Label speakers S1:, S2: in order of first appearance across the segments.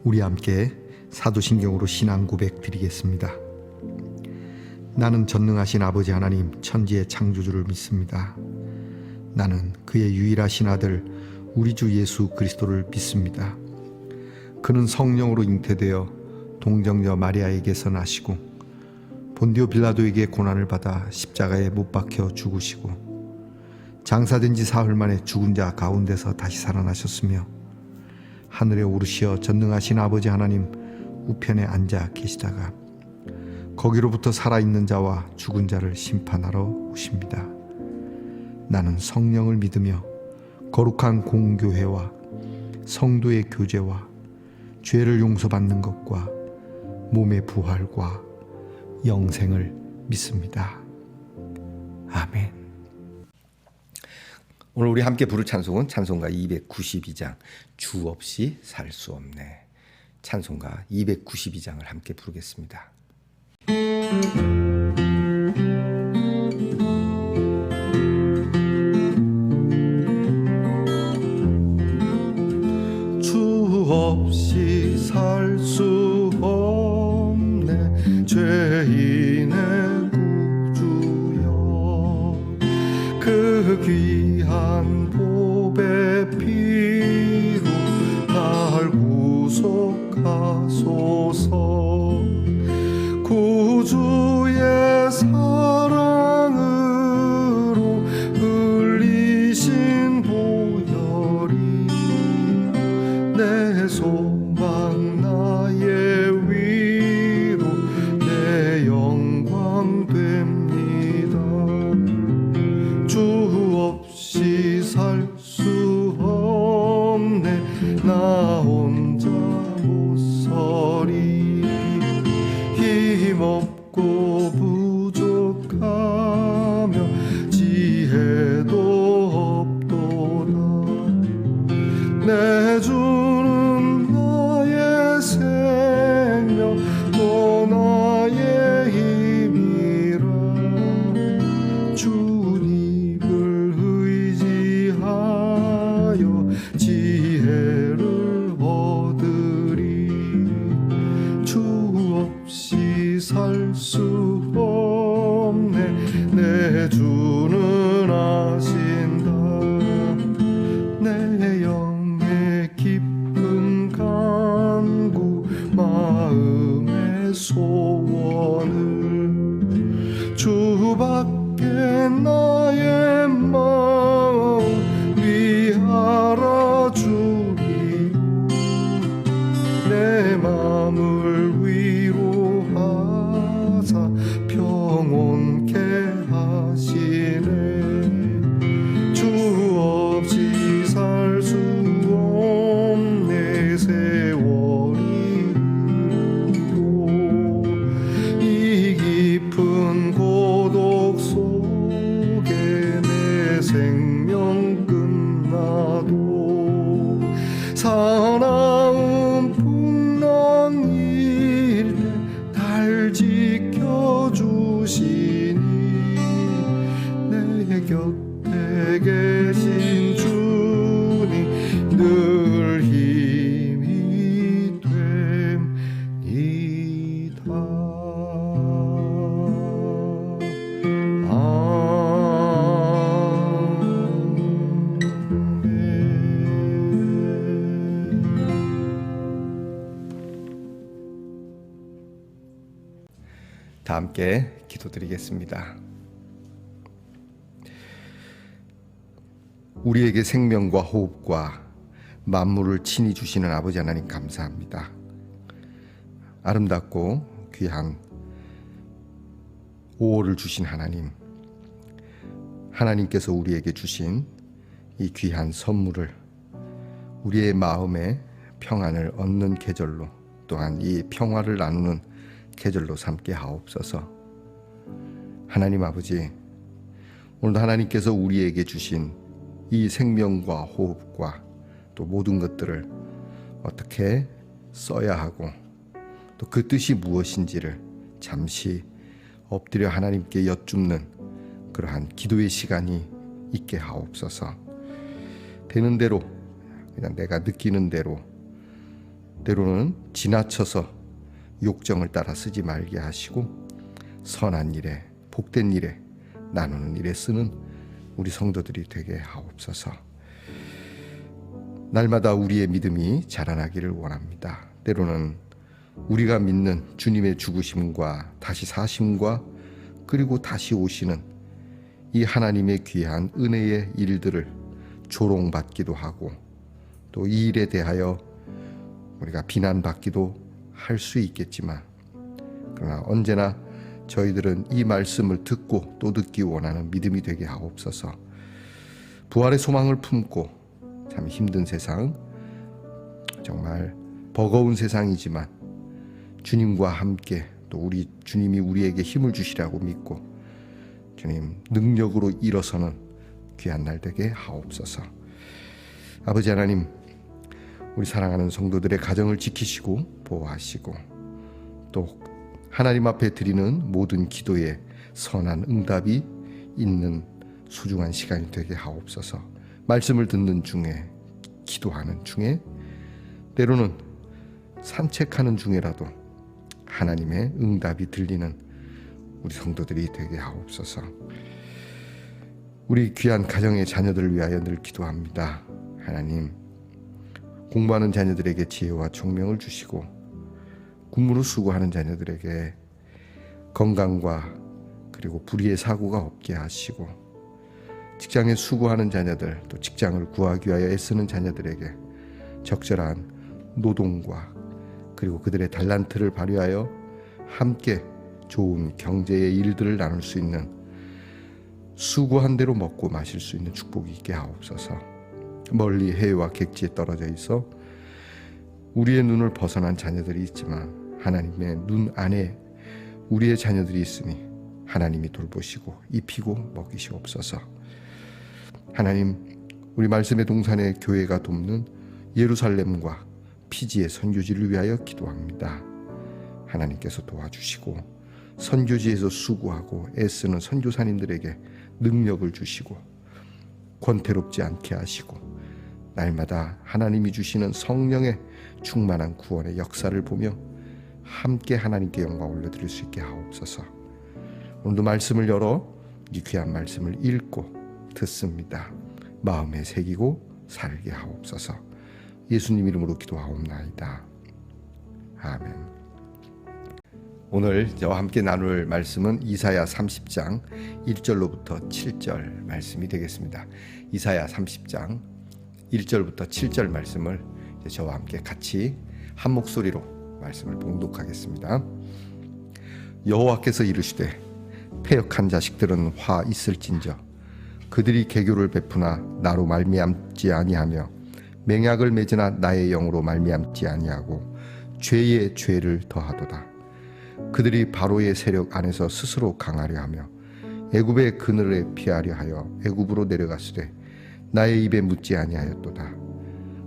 S1: 우리 함께 사도신경으로 신앙 고백 드리겠습니다. 나는 전능하신 아버지 하나님 천지의 창조주를 믿습니다. 나는 그의 유일하신 아들 우리 주 예수 그리스도를 믿습니다. 그는 성령으로 잉태되어 동정녀 마리아에게서 나시고 본디오 빌라도에게 고난을 받아 십자가에 못 박혀 죽으시고 장사된 지 사흘 만에 죽은 자 가운데서 다시 살아나셨으며 하늘에 오르시어 전능하신 아버지 하나님 우편에 앉아 계시다가 거기로부터 살아있는 자와 죽은 자를 심판하러 오십니다. 나는 성령을 믿으며 거룩한 공교회와 성도의 교제와 죄를 용서받는 것과 몸의 부활과 영생을 믿습니다. 아멘. 오늘 우리 함께 부를 찬송은 찬송가 292장 주 없이 살 수 없네. 찬송가 292장을 함께 부르겠습니다. 주 없이 살 수 없네 죄인의 구주여 그 귀한 보배 피로 날 구속하소서 구주의 사랑으로 흘리신 보혈이 내 소망 나의 위로 내 영광 됩니다. 주 없이 살 수 없네 나 혼자 못 서리 힘없고 부족하며 지혜도 없도다. 내 주는 나의 생명 또 나의 힘이라 주님을 의지하여 지혜를 얻으리. 주 없이 살 수 없네 내 주는 아신다. 내 영의 깊은 간구 마음의 소원을 주밖에 나의 마음 위하라 주리요. 내 마음을 위로하사 평온케 하시네. 주 없이 살 수 없네 세월이 흐르고 이 깊은 고독 속에 내 생명 끝나도 사나운 풍랑일 때 날 지켜주시니 내 곁에 계신 주님 늘 힘이 됩니다. 다 함께 기도드리겠습니다. 우리에게 생명과 호흡과 만물을 친히 주시는 아버지 하나님 감사합니다. 아름답고 귀한 5월을 주신 하나님, 하나님께서 우리에게 주신 이 귀한 선물을 우리의 마음에 평안을 얻는 계절로, 또한 이 평화를 나누는 계절로 삼게 하옵소서. 하나님 아버지, 오늘도 하나님께서 우리에게 주신 이 생명과 호흡과 또 모든 것들을 어떻게 써야 하고 또 그 뜻이 무엇인지를 잠시 엎드려 하나님께 여쭙는 그러한 기도의 시간이 있게 하옵소서. 되는 대로, 그냥 내가 느끼는 대로 때로는 지나쳐서 욕정을 따라 쓰지 말게 하시고 선한 일에 복된 일에 나누는 일에 쓰는 우리 성도들이 되게 하옵소서. 날마다 우리의 믿음이 자라나기를 원합니다. 때로는 우리가 믿는 주님의 죽으심과 다시 사심과 그리고 다시 오시는 이 하나님의 귀한 은혜의 일들을 조롱받기도 하고 또 이 일에 대하여 우리가 비난받기도 할 수 있겠지만, 그러나 언제나 저희들은 이 말씀을 듣고 또 듣기 원하는 믿음이 되게 하옵소서. 부활의 소망을 품고 참 힘든 세상, 정말 버거운 세상이지만 주님과 함께 또 우리 주님이 우리에게 힘을 주시라고 믿고 주님 능력으로 일어서는 귀한 날 되게 하옵소서. 아버지 하나님, 우리 사랑하는 성도들의 가정을 지키시고 보호하시고 또 하나님 앞에 드리는 모든 기도에 선한 응답이 있는 소중한 시간이 되게 하옵소서. 말씀을 듣는 중에, 기도하는 중에, 때로는 산책하는 중에라도 하나님의 응답이 들리는 우리 성도들이 되게 하옵소서. 우리 귀한 가정의 자녀들을 위하여 늘 기도합니다. 하나님, 공부하는 자녀들에게 지혜와 총명을 주시고 군무로 수고하는 자녀들에게 건강과 그리고 불의의 사고가 없게 하시고 직장에 수고하는 자녀들, 또 직장을 구하기 위하여 애쓰는 자녀들에게 적절한 노동과 그리고 그들의 달란트를 발휘하여 함께 좋은 경제의 일들을 나눌 수 있는, 수고한 대로 먹고 마실 수 있는 축복이 있게 하옵소서. 멀리 해외와 객지에 떨어져 있어 우리의 눈을 벗어난 자녀들이 있지만 하나님의 눈 안에 우리의 자녀들이 있으니 하나님이 돌보시고 입히고 먹이시옵소서. 하나님, 우리 말씀의 동산의 교회가 돕는 예루살렘과 피지의 선교지를 위하여 기도합니다. 하나님께서 도와주시고 선교지에서 수고하고 애쓰는 선교사님들에게 능력을 주시고 권태롭지 않게 하시고 날마다 하나님이 주시는 성령의 충만한 구원의 역사를 보며 함께 하나님께 영광 올려드릴 수 있게 하옵소서. 오늘도 말씀을 열어 이 귀한 말씀을 읽고 듣습니다. 마음에 새기고 살게 하옵소서. 예수님 이름으로 기도하옵나이다. 아멘. 오늘 저와 함께 나눌 말씀은 이사야 30장 1절로부터 7절 말씀이 되겠습니다. 이사야 30장 1절부터 7절 말씀을 저와 함께 같이 한 목소리로 말씀을 봉독하겠습니다. 여호와께서 이르시되 패역한 자식들은 화 있을진저 그들이 개교를 베푸나 나로 말미암지 아니하며 맹약을 맺으나 나의 영으로 말미암지 아니하고 죄의 죄를 더하도다. 그들이 바로의 세력 안에서 스스로 강하려 하며 애굽의 그늘에 피하려 하여 애굽으로 내려갔으되 나의 입에 묻지 아니하였도다.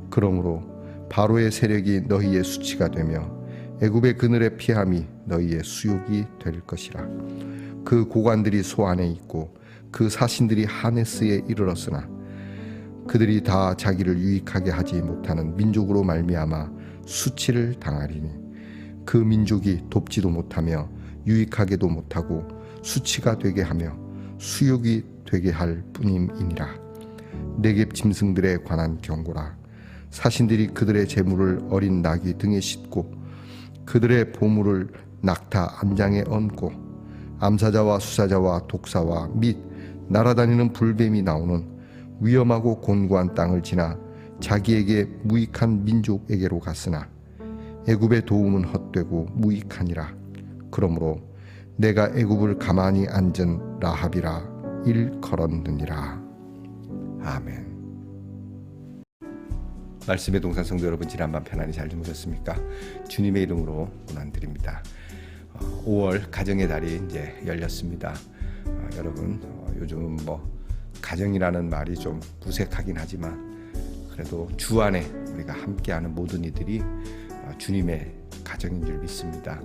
S1: 그러므로 바로의 세력이 너희의 수치가 되며 애굽의 그늘에 피함이 너희의 수욕이 될 것이라. 그 고관들이 소 안에 있고 그 사신들이 하네스에 이르렀으나 그들이 다 자기를 유익하게 하지 못하는 민족으로 말미암아 수치를 당하리니 그 민족이 돕지도 못하며 유익하게도 못하고 수치가 되게 하며 수욕이 되게 할 뿐임이니라. 네겝 짐승들에 관한 경고라. 사신들이 그들의 재물을 어린 나귀 등에 싣고 그들의 보물을 낙타 안장에 얹고 암사자와 수사자와 독사와 및 날아다니는 불뱀이 나오는 위험하고 곤고한 땅을 지나 자기에게 무익한 민족에게로 갔으나 애굽의 도움은 헛되고 무익하니라. 그러므로 내가 애굽을 가만히 앉은 라합이라 일컬었느니라. 아멘. 말씀의 동산 성도 여러분, 지난밤 편안히 잘 주무셨습니까? 주님의 이름으로 문안드립니다. 5월 가정의 달이 이제 열렸습니다. 여러분, 요즘 가정이라는 말이 좀 무색하긴 하지만 그래도 주 안에 우리가 함께하는 모든 이들이 주님의 가정인 줄 믿습니다.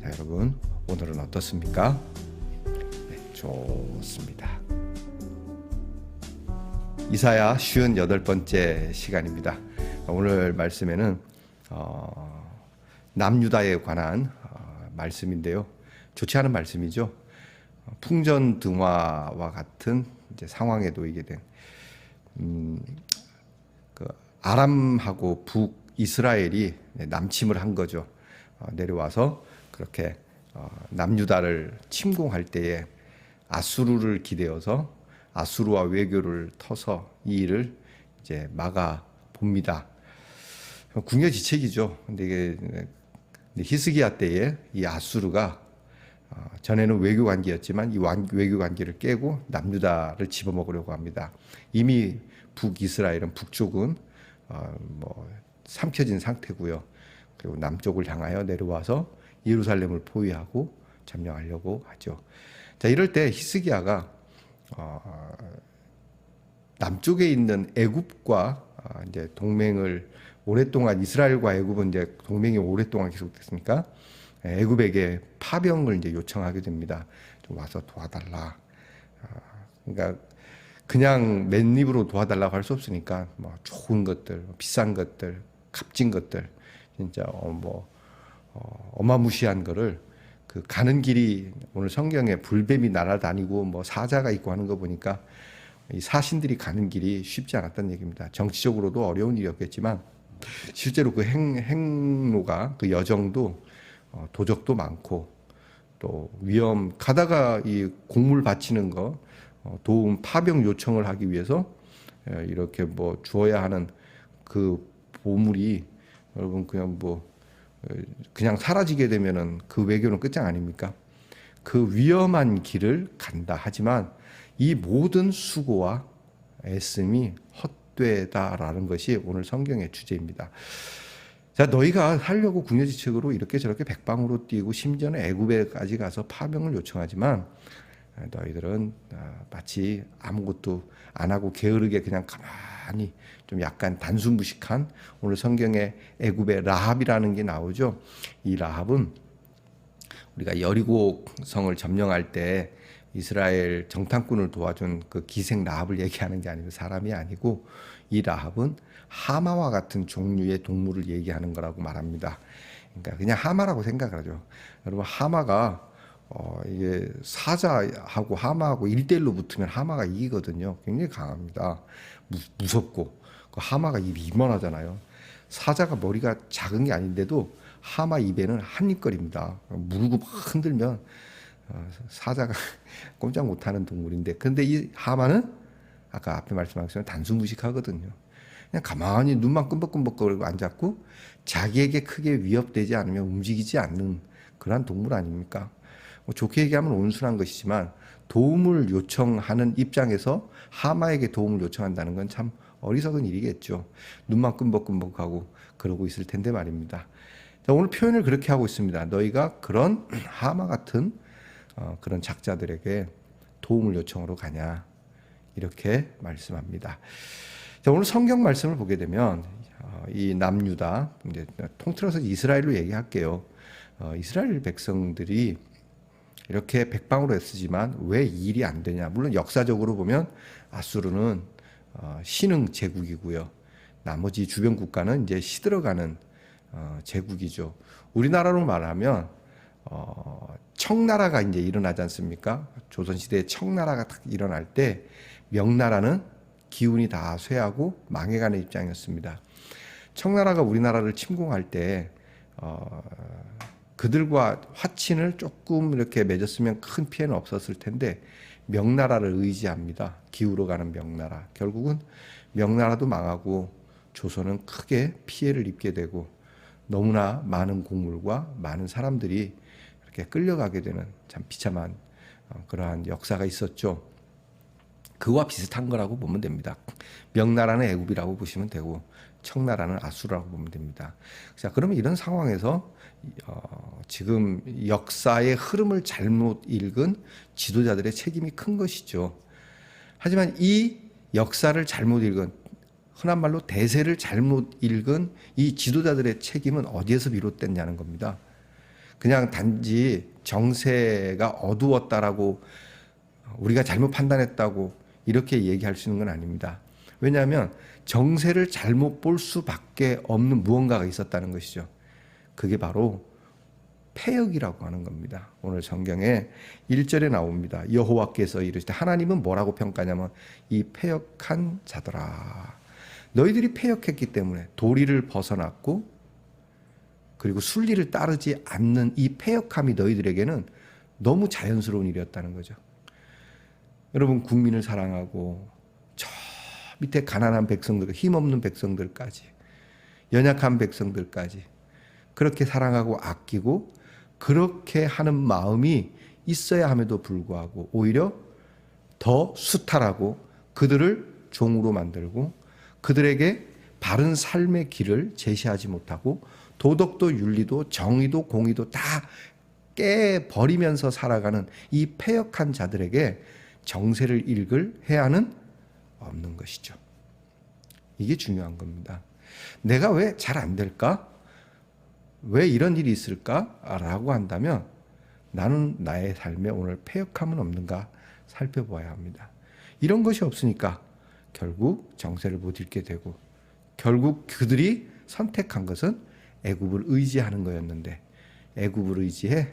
S1: 자, 여러분, 오늘은 어떻습니까? 네, 좋습니다. 이사야 58번째 시간입니다. 오늘 말씀에는 남유다에 관한 말씀인데요. 좋지 않은 말씀이죠. 풍전등화와 같은 이제 상황에 놓이게 된 그 아람하고 북이스라엘이 남침을 한 거죠. 내려와서 그렇게 남유다를 침공할 때에 아수르를 기대어서 아수르와 외교를 터서 이 일을 이제 막아 봅니다. 궁여지책이죠. 근데 이게 히스기야 때에 이 아수르가 전에는 외교 관계였지만 이 외교 관계를 깨고 남유다를 집어먹으려고 합니다. 이미 북이스라엘은 북쪽은 뭐 삼켜진 상태고요. 그리고 남쪽을 향하여 내려와서 예루살렘을 포위하고 점령하려고 하죠. 자, 이럴 때 히스기야가 남쪽에 있는 애굽과 이제 동맹을 오랫동안 이스라엘과 애굽은 이제 동맹이 오랫동안 계속됐으니까 애굽에게 파병을 이제 요청하게 됩니다. 좀 와서 도와달라. 그러니까 그냥 맨입으로 도와달라고 할 수 없으니까 뭐 좋은 것들, 비싼 것들, 값진 것들, 진짜 어마무시한 거를 그 가는 길이 오늘 성경에 불뱀이 날아다니고 뭐 사자가 있고 하는 거 보니까 이 사신들이 가는 길이 쉽지 않았다는 얘기입니다. 정치적으로도 어려운 일이었겠지만 실제로 그 행로가 그 여정도 도적도 많고 또 가다가 이 곡물 바치는 거 도움 파병 요청을 하기 위해서 이렇게 뭐 주어야 하는 그 보물이 여러분 그냥 사라지게 되면은 그 외교는 끝장 아닙니까? 그 위험한 길을 간다. 하지만 이 모든 수고와 애씀이 헛되다라는 것이 오늘 성경의 주제입니다. 자, 너희가 하려고 궁여지책으로 이렇게 저렇게 백방으로 뛰고 심지어는 애굽에까지 가서 파병을 요청하지만 너희들은 마치 아무것도 안 하고 게으르게 그냥 가만히 좀 약간 단순무식한 오늘 성경에 애굽의 라합이라는 게 나오죠. 이 라합은 우리가 여리고 성을 점령할 때 이스라엘 정탐꾼을 도와준 그 기생 라합을 얘기하는 게 아니고 사람이 아니고 이 라합은 하마와 같은 종류의 동물을 얘기하는 거라고 말합니다. 그러니까 그냥 하마라고 생각을 하죠. 여러분 하마가 이게 사자하고 하마하고 1대1로 붙으면 하마가 이기거든요. 굉장히 강합니다. 무섭고 그 하마가 입이 이만하잖아요. 사자가 머리가 작은 게 아닌데도 하마 입에는 한입거립니다. 물고 막 흔들면 사자가 꼼짝 못하는 동물인데, 근데 이 하마는 아까 앞에 말씀한 것처럼 단순무식하거든요. 그냥 가만히 눈만 끔벅끔벅거리고 앉았고 자기에게 크게 위협되지 않으면 움직이지 않는 그러한 동물 아닙니까? 뭐 좋게 얘기하면 온순한 것이지만 도움을 요청하는 입장에서 하마에게 도움을 요청한다는 건 참 어리석은 일이겠죠. 눈만 끔벅끔벅하고 그러고 있을 텐데 말입니다. 자, 오늘 표현을 그렇게 하고 있습니다. 너희가 그런 하마 같은 그런 작자들에게 도움을 요청으로 가냐, 이렇게 말씀합니다. 자, 오늘 성경 말씀을 보게 되면 이 남유다, 이제 통틀어서 이스라엘로 얘기할게요. 이스라엘 백성들이 이렇게 백방으로 애쓰지만 왜 이 일이 안 되냐? 물론 역사적으로 보면 아수르는 신흥 제국이고요. 나머지 주변 국가는 이제 시들어가는 제국이죠. 우리나라로 말하면 청나라가 이제 일어나지 않습니까? 조선시대에 청나라가 딱 일어날 때 명나라는 기운이 다 쇠하고 망해가는 입장이었습니다. 청나라가 우리나라를 침공할 때 그들과 화친을 조금 이렇게 맺었으면 큰 피해는 없었을 텐데 명나라를 의지합니다. 기울어가는 명나라. 결국은 명나라도 망하고 조선은 크게 피해를 입게 되고 너무나 많은 곡물과 많은 사람들이 이렇게 끌려가게 되는 참 비참한 그러한 역사가 있었죠. 그와 비슷한 거라고 보면 됩니다. 명나라는 애굽이라고 보시면 되고 청나라는 아수르라고 보면 됩니다. 자, 그러면 이런 상황에서 지금 역사의 흐름을 잘못 읽은 지도자들의 책임이 큰 것이죠. 하지만 이 역사를 잘못 읽은, 흔한 말로 대세를 잘못 읽은 이 지도자들의 책임은 어디에서 비롯됐냐는 겁니다. 그냥 단지 정세가 어두웠다라고 우리가 잘못 판단했다고 이렇게 얘기할 수 있는 건 아닙니다. 왜냐하면 정세를 잘못 볼 수밖에 없는 무언가가 있었다는 것이죠. 그게 바로 패역이라고 하는 겁니다. 오늘 성경에 1절에 나옵니다. 여호와께서 이르시되, 하나님은 뭐라고 평가냐면 이 패역한 자들아, 너희들이 패역했기 때문에 도리를 벗어났고 그리고 순리를 따르지 않는 이 패역함이 너희들에게는 너무 자연스러운 일이었다는 거죠. 여러분, 국민을 사랑하고 저 밑에 가난한 백성들, 힘없는 백성들까지, 연약한 백성들까지 그렇게 사랑하고 아끼고 그렇게 하는 마음이 있어야 함에도 불구하고 오히려 더 수탈하고 그들을 종으로 만들고 그들에게 바른 삶의 길을 제시하지 못하고 도덕도 윤리도 정의도 공의도 다 깨버리면서 살아가는 이 패역한 자들에게 정세를 읽을 해안은 없는 것이죠. 이게 중요한 겁니다. 내가 왜 잘 안 될까? 왜 이런 일이 있을까? 라고 한다면 나는 나의 삶에 오늘 패역함은 없는가 살펴보아야 합니다. 이런 것이 없으니까 결국 정세를 못 읽게 되고 결국 그들이 선택한 것은 애굽을 의지하는 거였는데 애굽을 의지해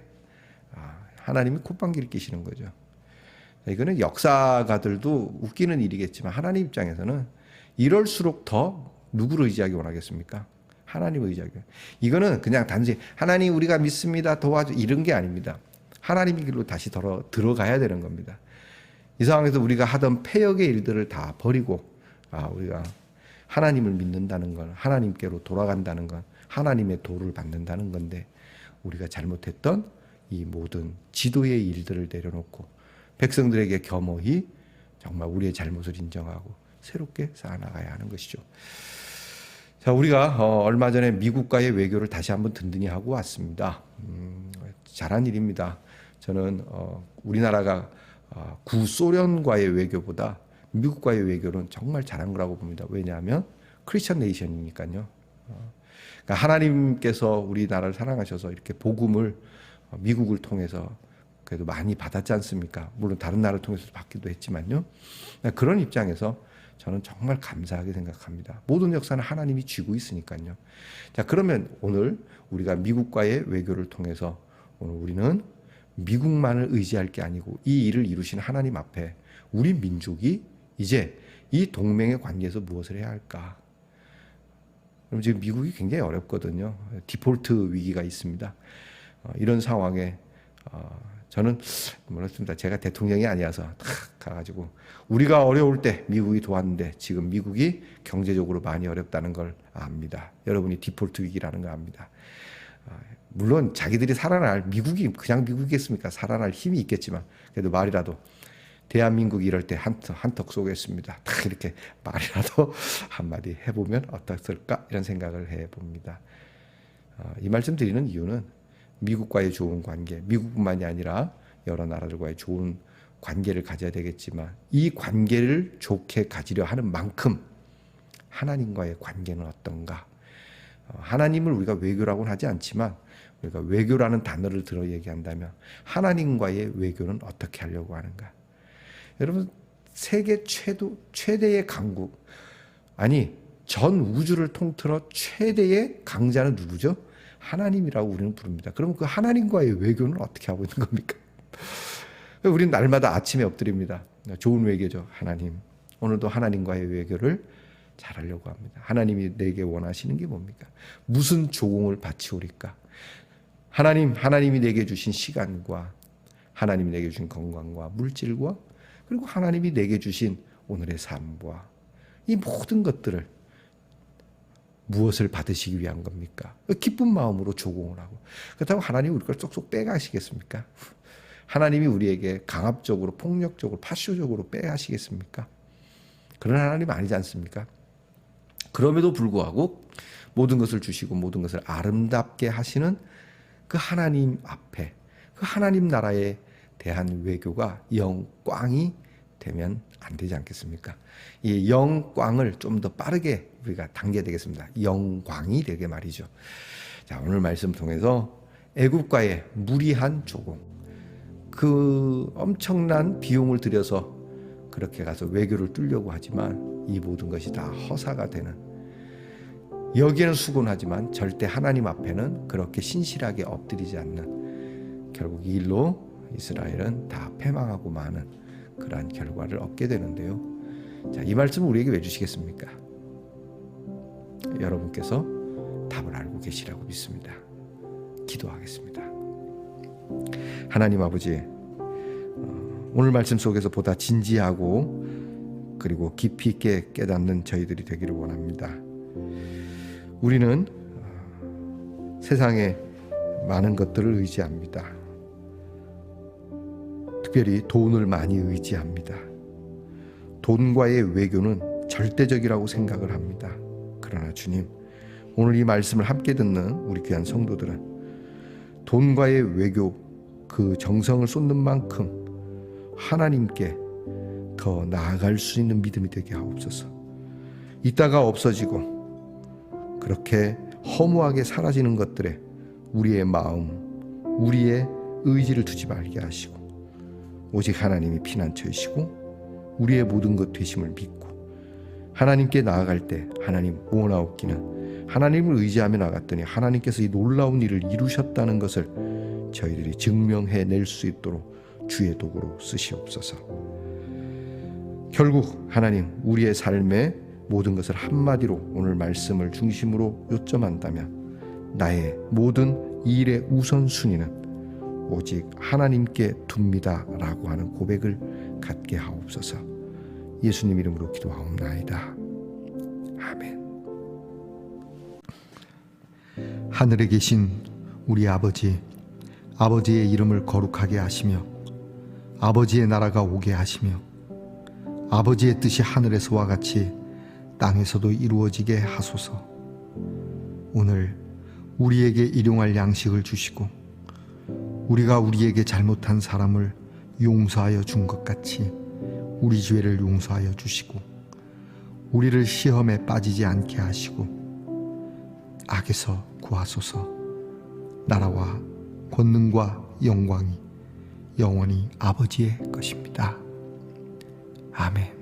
S1: 하나님이 콧방귀를 끼시는 거죠. 이거는 역사가들도 웃기는 일이겠지만 하나님 입장에서는 이럴수록 더 누구를 의지하기 원하겠습니까? 하나님을 의지하기. 이거는 그냥 단지 하나님 우리가 믿습니다 도와줘 이런 게 아닙니다. 하나님의 길로 다시 들어가야 되는 겁니다. 이 상황에서 우리가 하던 패역의 일들을 다 버리고 우리가 하나님을 믿는다는 건 하나님께로 돌아간다는 건 하나님의 도를 받는다는 건데 우리가 잘못했던 이 모든 지도의 일들을 내려놓고 백성들에게 겸허히 정말 우리의 잘못을 인정하고 새롭게 쌓아나가야 하는 것이죠. 자, 우리가 얼마 전에 미국과의 외교를 다시 한번 든든히 하고 왔습니다. 잘한 일입니다. 저는 우리나라가 구소련과의 외교보다 미국과의 외교는 정말 잘한 거라고 봅니다. 왜냐하면 크리스천 네이션이니까요. 그러니까 하나님께서 우리나라를 사랑하셔서 이렇게 복음을 미국을 통해서 그래도 많이 받았지 않습니까? 물론 다른 나라를 통해서도 받기도 했지만요. 그런 입장에서 저는 정말 감사하게 생각합니다. 모든 역사는 하나님이 쥐고 있으니까요. 자, 그러면 오늘 우리가 미국과의 외교를 통해서 오늘 우리는 미국만을 의지할 게 아니고 이 일을 이루신 하나님 앞에 우리 민족이 이제 이 동맹의 관계에서 무엇을 해야 할까? 그럼 지금 미국이 굉장히 어렵거든요. 디폴트 위기가 있습니다. 이런 상황에 저는 몰랐습니다. 제가 대통령이 아니어서 탁 가가지고 우리가 어려울 때 미국이 도왔는데 지금 미국이 경제적으로 많이 어렵다는 걸 압니다. 여러분이 디폴트 위기라는 걸 압니다. 물론 자기들이 살아날 미국이 그냥 미국이겠습니까? 살아날 힘이 있겠지만 그래도 말이라도 대한민국이 이럴 때 한턱 쏘겠습니다. 딱 이렇게 말이라도 한마디 해보면 어떻을까 이런 생각을 해봅니다. 이 말씀 드리는 이유는 미국과의 좋은 관계, 미국뿐만이 아니라 여러 나라들과의 좋은 관계를 가져야 되겠지만 이 관계를 좋게 가지려 하는 만큼 하나님과의 관계는 어떤가? 하나님을 우리가 외교라고는 하지 않지만 우리가 외교라는 단어를 들어 얘기한다면 하나님과의 외교는 어떻게 하려고 하는가? 여러분, 세계 최대의 강국, 아니 전 우주를 통틀어 최대의 강자는 누구죠? 하나님이라고 우리는 부릅니다. 그럼 그 하나님과의 외교는 어떻게 하고 있는 겁니까? 우리는 날마다 아침에 엎드립니다. 좋은 외교죠. 하나님, 오늘도 하나님과의 외교를 잘하려고 합니다. 하나님이 내게 원하시는 게 뭡니까? 무슨 조공을 바치오리까? 하나님이 내게 주신 시간과 하나님이 내게 주신 건강과 물질과 그리고 하나님이 내게 주신 오늘의 삶과 이 모든 것들을 무엇을 받으시기 위한 겁니까? 기쁜 마음으로 조공을 하고 그렇다고 하나님이 우리 걸 쏙쏙 빼가시겠습니까? 하나님이 우리에게 강압적으로 폭력적으로 파쇼적으로 빼가시겠습니까? 그런 하나님 아니지 않습니까? 그럼에도 불구하고 모든 것을 주시고 모든 것을 아름답게 하시는 그 하나님 앞에 그 하나님 나라에 대한 외교가 영광이 되면 안 되지 않겠습니까? 이 영광을 좀 더 빠르게 우리가 당겨야 되겠습니다. 영광이 되게 말이죠. 자, 오늘 말씀 통해서 애굽과의 무리한 조공, 그 엄청난 비용을 들여서 그렇게 가서 외교를 뚫려고 하지만 이 모든 것이 다 허사가 되는, 여기에는 수곤하지만 절대 하나님 앞에는 그렇게 신실하게 엎드리지 않는, 결국 이 일로 이스라엘은 다 패망하고 마는 그러한 결과를 얻게 되는데요. 자, 이 말씀을 우리에게 왜 주시겠습니까? 여러분께서 답을 알고 계시라고 믿습니다. 기도하겠습니다. 하나님 아버지, 오늘 말씀 속에서 보다 진지하고 그리고 깊이 있게 깨닫는 저희들이 되기를 원합니다. 우리는 세상에 많은 것들을 의지합니다. 특별히 돈을 많이 의지합니다. 돈과의 외교는 절대적이라고 생각을 합니다. 그러나 주님, 오늘 이 말씀을 함께 듣는 우리 귀한 성도들은 돈과의 외교, 그 정성을 쏟는 만큼 하나님께 더 나아갈 수 있는 믿음이 되게 하옵소서. 이따가 없어지고 그렇게 허무하게 사라지는 것들에 우리의 마음, 우리의 의지를 두지 말게 하시고 오직 하나님이 피난처이시고 우리의 모든 것 되심을 믿고 하나님께 나아갈 때 하나님 모아나옵기는 하나님을 의지하며 나갔더니 하나님께서 이 놀라운 일을 이루셨다는 것을 저희들이 증명해낼 수 있도록 주의 도구로 쓰시옵소서. 결국 하나님, 우리의 삶의 모든 것을 한마디로 오늘 말씀을 중심으로 요점한다면 나의 모든 일의 우선순위는 오직 하나님께 둡니다 라고 하는 고백을 갖게 하옵소서. 예수님 이름으로 기도하옵나이다. 아멘.
S2: 하늘에 계신 우리 아버지, 아버지의 이름을 거룩하게 하시며 아버지의 나라가 오게 하시며 아버지의 뜻이 하늘에서와 같이 땅에서도 이루어지게 하소서. 오늘 우리에게 일용할 양식을 주시고 우리가 우리에게 잘못한 사람을 용서하여 준 것 같이 우리 죄를 용서하여 주시고 우리를 시험에 빠지지 않게 하시고 악에서 구하소서. 나라와 권능과 영광이 영원히 아버지의 것입니다. 아멘.